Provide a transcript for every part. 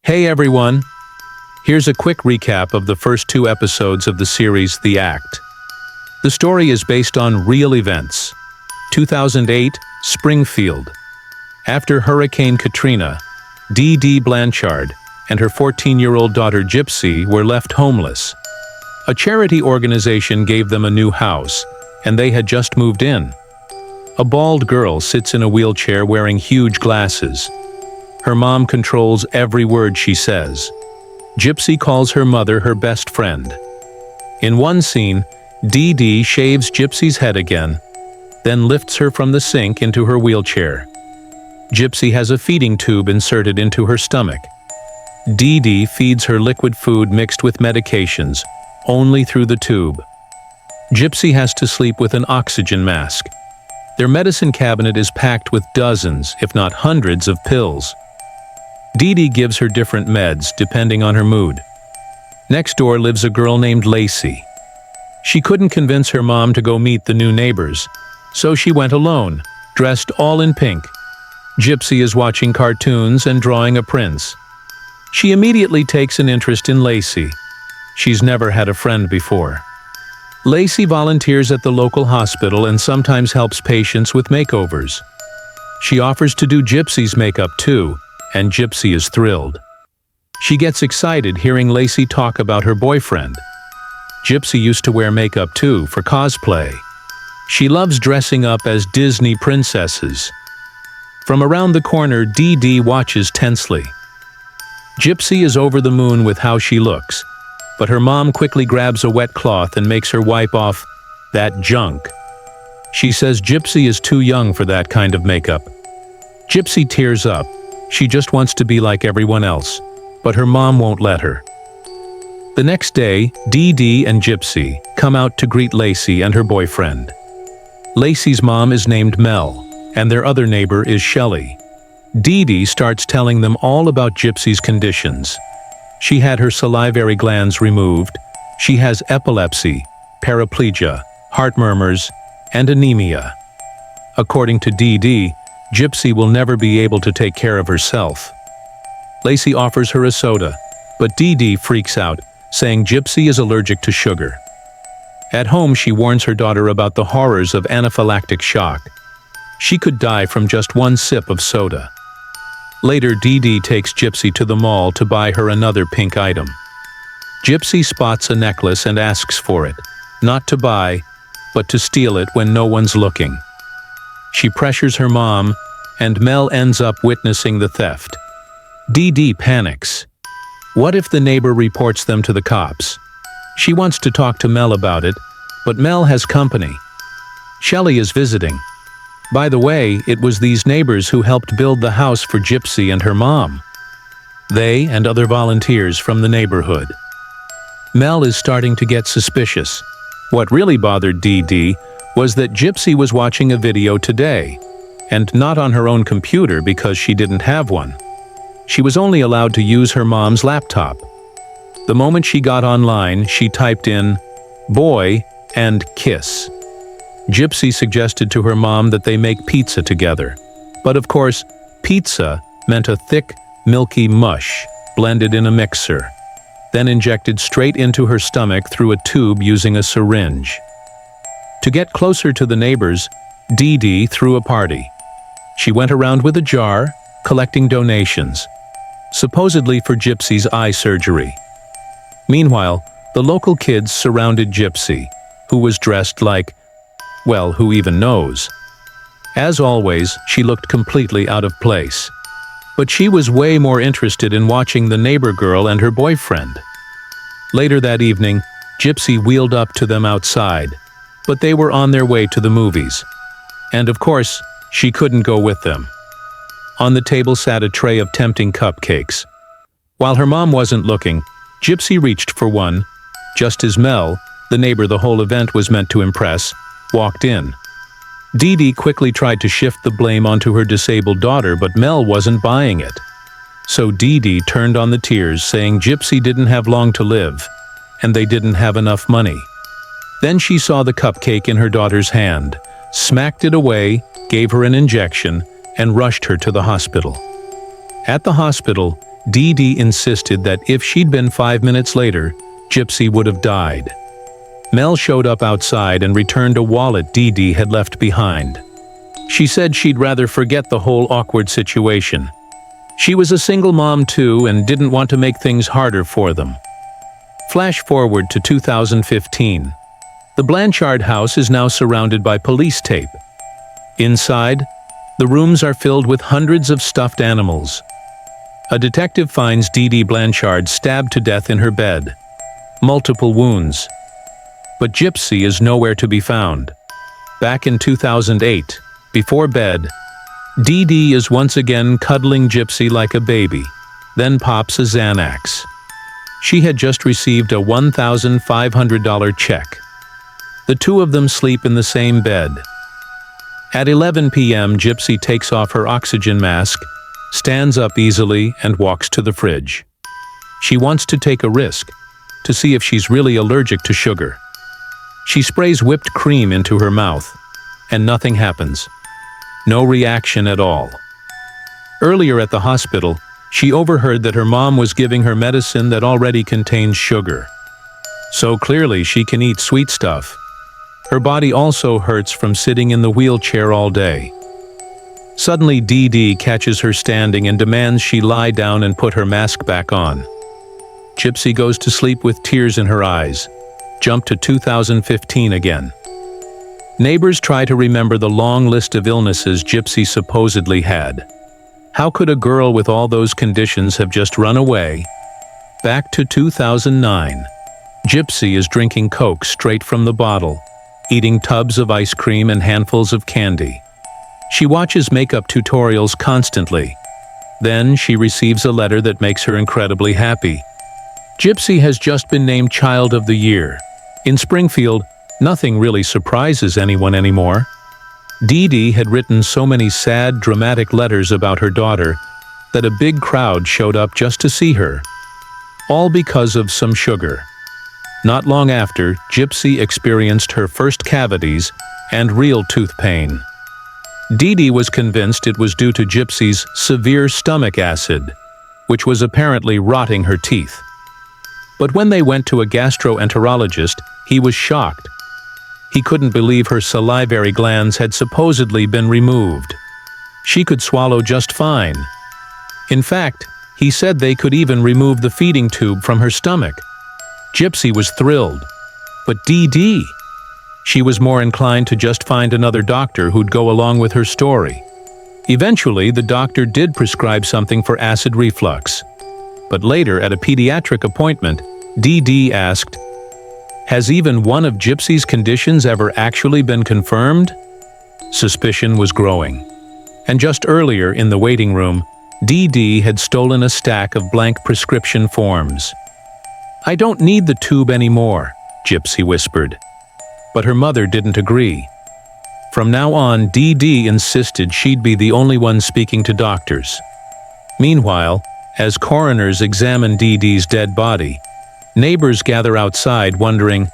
Hey everyone! Here's a quick recap of the first 2 episodes of the series The Act. The story is based on real events. 2008, Springfield. After Hurricane Katrina, Dee Dee Blanchard and her 14-year-old daughter Gypsy were left homeless. A charity organization gave them a new house, and they had just moved in. A bald girl sits in a wheelchair wearing huge glasses. Her mom controls every word she says. Gypsy calls her mother her best friend. In one scene, Dee Dee shaves Gypsy's head again, then lifts her from the sink into her wheelchair. Gypsy has a feeding tube inserted into her stomach. Dee Dee feeds her liquid food mixed with medications, only through the tube. Gypsy has to sleep with an oxygen mask. Their medicine cabinet is packed with dozens, if not hundreds, of pills. Dee Dee gives her different meds depending on her mood. Next door lives a girl named Lacey. She couldn't convince her mom to go meet the new neighbors, so she went alone, dressed all in pink. Gypsy is watching cartoons and drawing a prince. She immediately takes an interest in Lacey. She's never had a friend before. Lacey volunteers at the local hospital and sometimes helps patients with makeovers. She offers to do Gypsy's makeup too, and Gypsy is thrilled. She gets excited hearing Lacey talk about her boyfriend. Gypsy used to wear makeup too for cosplay. She loves dressing up as Disney princesses. From around the corner, Dee Dee watches tensely. Gypsy is over the moon with how she looks, but her mom quickly grabs a wet cloth and makes her wipe off that junk. She says Gypsy is too young for that kind of makeup. Gypsy tears up. She just wants to be like everyone else, but her mom won't let her. The next day, Dee Dee and Gypsy come out to greet Lacey and her boyfriend. Lacey's mom is named Mel, and their other neighbor is Shelley. Dee Dee starts telling them all about Gypsy's conditions. She had her salivary glands removed, she has epilepsy, paraplegia, heart murmurs, and anemia. According to Dee Dee, Gypsy will never be able to take care of herself. Lacey offers her a soda, but Dee Dee freaks out, saying Gypsy is allergic to sugar. At home, she warns her daughter about the horrors of anaphylactic shock. She could die from just one sip of soda. Later, Dee Dee takes Gypsy to the mall to buy her another pink item. Gypsy spots a necklace and asks for it, not to buy, but to steal it when no one's looking. She pressures her mom, and Mel ends up witnessing the theft. Dee Dee panics. What if the neighbor reports them to the cops? She wants to talk to Mel about it, but Mel has company. Shelley is visiting. By the way, it was these neighbors who helped build the house for Gypsy and her mom. They and other volunteers from the neighborhood. Mel is starting to get suspicious. What really bothered Dee Dee was that Gypsy was watching a video today, and not on her own computer because she didn't have one. She was only allowed to use her mom's laptop. The moment she got online, she typed in "boy" and "kiss." Gypsy suggested to her mom that they make pizza together. But of course, pizza meant a thick, milky mush blended in a mixer, then injected straight into her stomach through a tube using a syringe. To get closer to the neighbors, Dee Dee threw a party. She went around with a jar, collecting donations, supposedly for Gypsy's eye surgery. Meanwhile, the local kids surrounded Gypsy, who was dressed like, well, who even knows? As always, she looked completely out of place. But she was way more interested in watching the neighbor girl and her boyfriend. Later that evening, Gypsy wheeled up to them outside, but they were on their way to the movies. And of course, she couldn't go with them. On the table sat a tray of tempting cupcakes. While her mom wasn't looking, Gypsy reached for one, just as Mel, the neighbor the whole event was meant to impress, walked in. Dee Dee quickly tried to shift the blame onto her disabled daughter, but Mel wasn't buying it. So Dee Dee turned on the tears, saying Gypsy didn't have long to live, and they didn't have enough money. Then she saw the cupcake in her daughter's hand, smacked it away, gave her an injection, and rushed her to the hospital. At the hospital, Dee Dee insisted that if she'd been 5 minutes later, Gypsy would have died. Mel showed up outside and returned a wallet Dee Dee had left behind. She said she'd rather forget the whole awkward situation. She was a single mom too and didn't want to make things harder for them. Flash forward to 2015. The Blanchard house is now surrounded by police tape. Inside, the rooms are filled with hundreds of stuffed animals. A detective finds Dee Dee Blanchard stabbed to death in her bed. Multiple wounds. But Gypsy is nowhere to be found. Back in 2008, before bed, Dee Dee is once again cuddling Gypsy like a baby, then pops a Xanax. She had just received a $1,500 check. The two of them sleep in the same bed. At 11 p.m., Gypsy takes off her oxygen mask, stands up easily, and walks to the fridge. She wants to take a risk, to see if she's really allergic to sugar. She sprays whipped cream into her mouth, and nothing happens. No reaction at all. Earlier at the hospital, she overheard that her mom was giving her medicine that already contains sugar. So clearly she can eat sweet stuff. Her body also hurts from sitting in the wheelchair all day. Suddenly Dee Dee catches her standing and demands she lie down and put her mask back on. Gypsy goes to sleep with tears in her eyes. Jump to 2015 again. Neighbors try to remember the long list of illnesses Gypsy supposedly had. How could a girl with all those conditions have just run away? Back to 2009. Gypsy is drinking Coke straight from the bottle, eating tubs of ice cream and handfuls of candy. She watches makeup tutorials constantly. Then she receives a letter that makes her incredibly happy. Gypsy has just been named Child of the Year. In Springfield, nothing really surprises anyone anymore. Dee Dee had written so many sad, dramatic letters about her daughter that a big crowd showed up just to see her. All because of some sugar. Not long after, Gypsy experienced her first cavities and real tooth pain. Dee Dee was convinced it was due to Gypsy's severe stomach acid, which was apparently rotting her teeth. But when they went to a gastroenterologist, he was shocked. He couldn't believe her salivary glands had supposedly been removed. She could swallow just fine. In fact, he said they could even remove the feeding tube from her stomach. Gypsy was thrilled. But Dee Dee? She was more inclined to just find another doctor who'd go along with her story. Eventually, the doctor did prescribe something for acid reflux. But later, at a pediatric appointment, Dee Dee asked, "Has even one of Gypsy's conditions ever actually been confirmed?" Suspicion was growing. And just earlier, in the waiting room, Dee Dee had stolen a stack of blank prescription forms. "I don't need the tube anymore," Gypsy whispered. But her mother didn't agree. From now on, Dee Dee insisted she'd be the only one speaking to doctors. Meanwhile, as coroners examine Dee Dee's dead body, neighbors gather outside wondering,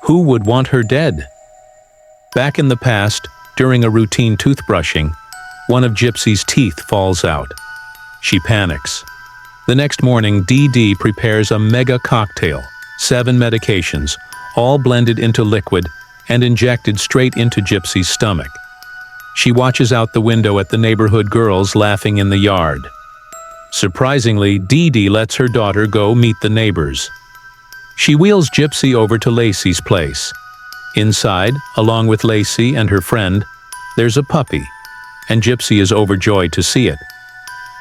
who would want her dead? Back in the past, during a routine toothbrushing, one of Gypsy's teeth falls out. She panics. The next morning, Dee Dee prepares a mega cocktail, 7 medications, all blended into liquid and injected straight into Gypsy's stomach. She watches out the window at the neighborhood girls laughing in the yard. Surprisingly, Dee Dee lets her daughter go meet the neighbors. She wheels Gypsy over to Lacey's place. Inside, along with Lacey and her friend, there's a puppy, and Gypsy is overjoyed to see it.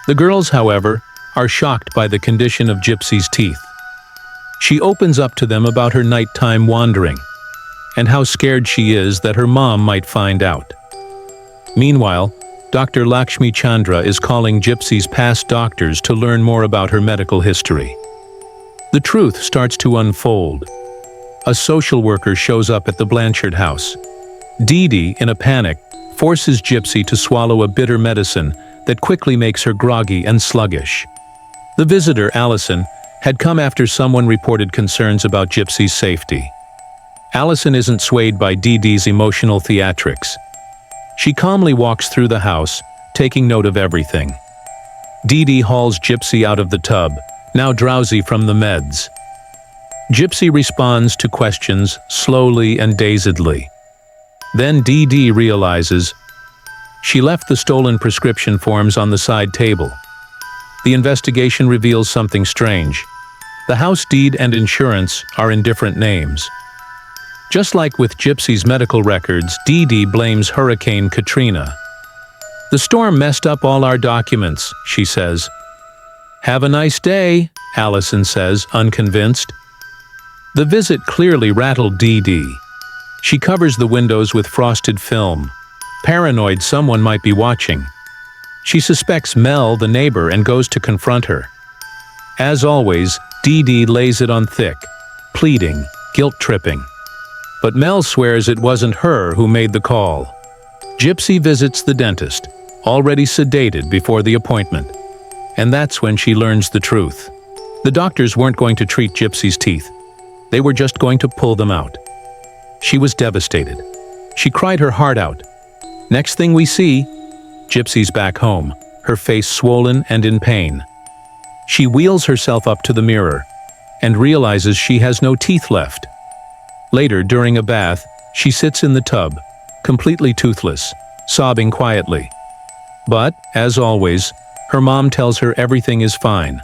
The girls, however, are shocked by the condition of Gypsy's teeth. She opens up to them about her nighttime wandering, and how scared she is that her mom might find out. Meanwhile, Dr. Lakshmi Chandra is calling Gypsy's past doctors to learn more about her medical history. The truth starts to unfold. A social worker shows up at the Blanchard house. Dee Dee, in a panic, forces Gypsy to swallow a bitter medicine that quickly makes her groggy and sluggish. The visitor, Allison, had come after someone reported concerns about Gypsy's safety. Allison isn't swayed by Dee Dee's emotional theatrics. She calmly walks through the house, taking note of everything. Dee Dee hauls Gypsy out of the tub, now drowsy from the meds. Gypsy responds to questions slowly and dazedly. Then Dee Dee realizes she left the stolen prescription forms on the side table. The investigation reveals something strange. The house deed and insurance are in different names. Just like with Gypsy's medical records, Dee Dee blames Hurricane Katrina. "The storm messed up all our documents," she says. "Have a nice day," Allison says, unconvinced. The visit clearly rattled Dee Dee. She covers the windows with frosted film, paranoid someone might be watching. She suspects Mel, the neighbor, and goes to confront her. As always, Dee Dee lays it on thick, pleading, guilt-tripping. But Mel swears it wasn't her who made the call. Gypsy visits the dentist, already sedated before the appointment. And that's when she learns the truth. The doctors weren't going to treat Gypsy's teeth. They were just going to pull them out. She was devastated. She cried her heart out. Next thing we see, Gypsy's back home, her face swollen and in pain. She wheels herself up to the mirror and realizes she has no teeth left. Later, during a bath, she sits in the tub, completely toothless, sobbing quietly. But, as always, her mom tells her everything is fine.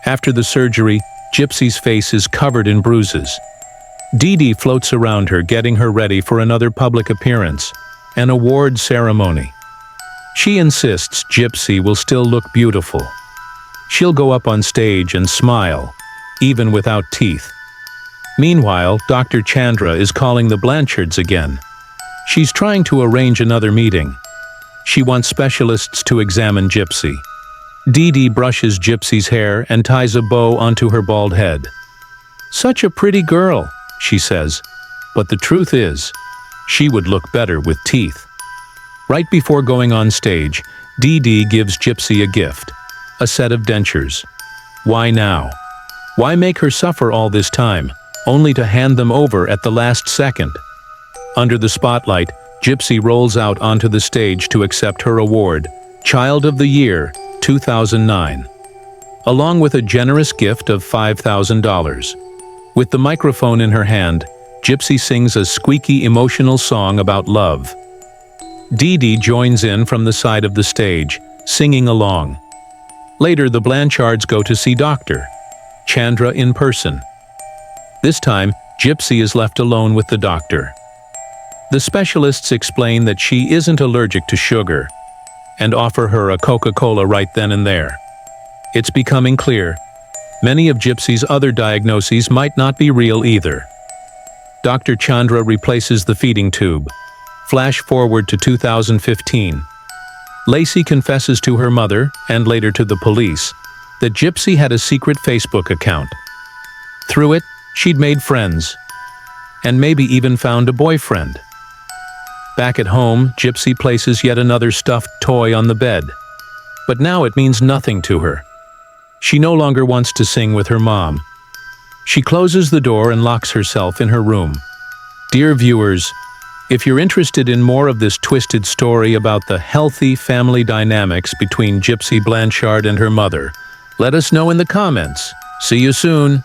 After the surgery, Gypsy's face is covered in bruises. Dee Dee floats around her, getting her ready for another public appearance, an award ceremony. She insists Gypsy will still look beautiful. She'll go up on stage and smile, even without teeth. Meanwhile, Dr. Chandra is calling the Blanchards again. She's trying to arrange another meeting. She wants specialists to examine Gypsy. Dee Dee brushes Gypsy's hair and ties a bow onto her bald head. "Such a pretty girl," she says. But the truth is, she would look better with teeth. Right before going on stage, Dee Dee gives Gypsy a gift, a set of dentures. Why now? Why make her suffer all this time, only to hand them over at the last second? Under the spotlight, Gypsy rolls out onto the stage to accept her award, Child of the Year, 2009, along with a generous gift of $5,000. With the microphone in her hand, Gypsy sings a squeaky, emotional song about love. Dee Dee joins in from the side of the stage, singing along. Later, the Blanchards go to see Dr. Chandra in person. This time, Gypsy is left alone with the doctor. The specialists explain that she isn't allergic to sugar and offer her a Coca-Cola right then and there. It's becoming clear, many of Gypsy's other diagnoses might not be real either. Dr. Chandra replaces the feeding tube. Flash forward to 2015. Lacey confesses to her mother, and later to the police, that Gypsy had a secret Facebook account. Through it, she'd made friends, and maybe even found a boyfriend. Back at home, Gypsy places yet another stuffed toy on the bed. But now it means nothing to her. She no longer wants to sing with her mom. She closes the door and locks herself in her room. Dear viewers, if you're interested in more of this twisted story about the healthy family dynamics between Gypsy Blanchard and her mother, let us know in the comments. See you soon!